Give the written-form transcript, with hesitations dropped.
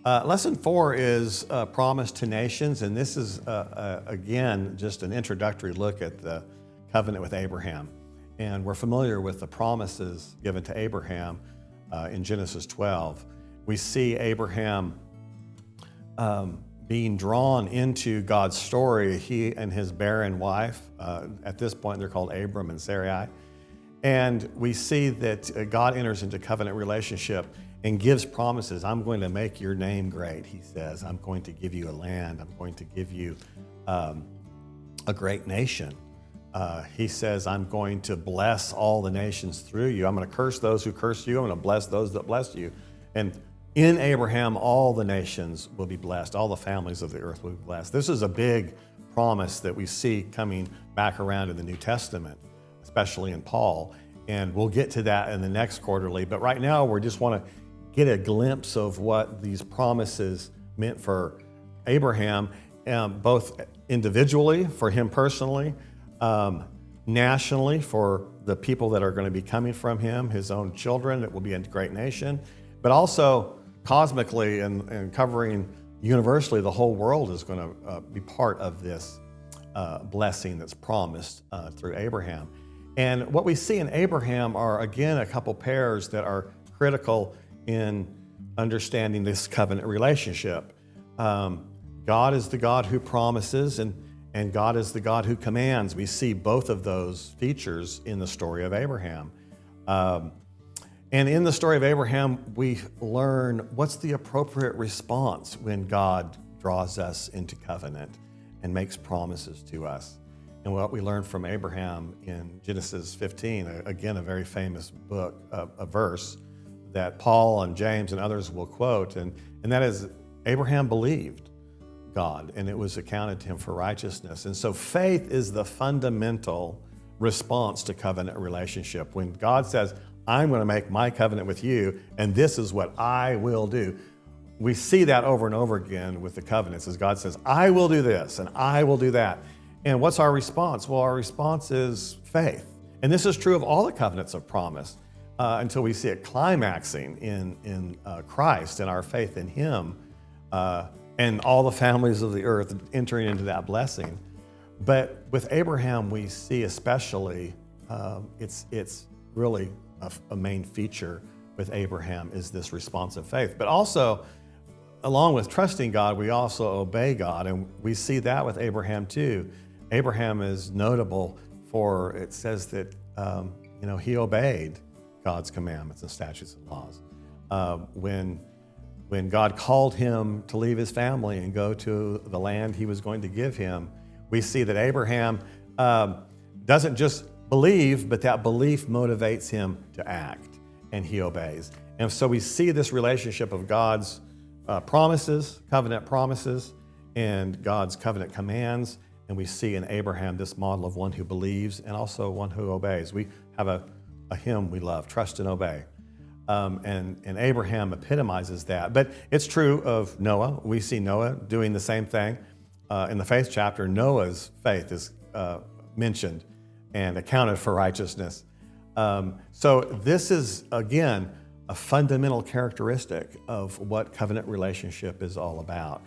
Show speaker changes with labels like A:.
A: Lesson 4 is promise to nations, and this is, again, just an introductory look at the covenant with Abraham. And we're familiar with the promises given to Abraham in Genesis 12. We see Abraham being drawn into God's story, he and his barren wife. At this point, they're called Abram and Sarai. And we see that God enters into covenant relationship and gives promises. I'm going to make your name great, he says. I'm going to give you a land. I'm going to give you a great nation. He says, I'm going to bless all the nations through you. I'm going to curse those who curse you. I'm going to bless those that bless you. And in Abraham, all the nations will be blessed. All the families of the earth will be blessed. This is a big promise that we see coming back around in the New Testament, especially in Paul. And we'll get to that in the next quarterly. But right now, we just want to get a glimpse of what these promises meant for Abraham, both individually, for him personally, nationally, for the people that are going to be coming from him, his own children, that will be a great nation, but also cosmically and covering universally, the whole world is going to be part of this blessing that's promised through Abraham. And what we see in Abraham are, again, a couple pairs that are critical in understanding this covenant relationship. God is the God who promises, and God is the God who commands. We see both of those features in the story of Abraham. And in the story of Abraham, we learn what's the appropriate response when God draws us into covenant and makes promises to us. And what we learn from Abraham in Genesis 15, again, a very famous book, a verse that Paul and James and others will quote, and that is, Abraham believed God, and it was accounted to him for righteousness. And so faith is the fundamental response to covenant relationship. When God says, I'm going to make my covenant with you, and this is what I will do. We see that over and over again with the covenants, as God says, I will do this, and I will do that. And what's our response? Well, our response is faith. And this is true of all the covenants of promise until we see it climaxing in Christ and our faith in him and all the families of the earth entering into that blessing. But with Abraham, we see especially, it's really a main feature with Abraham is this response of faith. But also, along with trusting God, we also obey God. And we see that with Abraham too. Abraham is notable for, it says that, he obeyed God's commandments and statutes and laws. When God called him to leave his family and go to the land he was going to give him, we see that Abraham doesn't just believe, but that belief motivates him to act, and he obeys. And so we see this relationship of God's promises, covenant promises, and God's covenant commands, and we see in Abraham this model of one who believes and also one who obeys. We have a hymn we love, Trust and Obey. And Abraham epitomizes that. But it's true of Noah. We see Noah doing the same thing. In the faith chapter, Noah's faith is mentioned and accounted for righteousness. So this is, again, a fundamental characteristic of what covenant relationship is all about.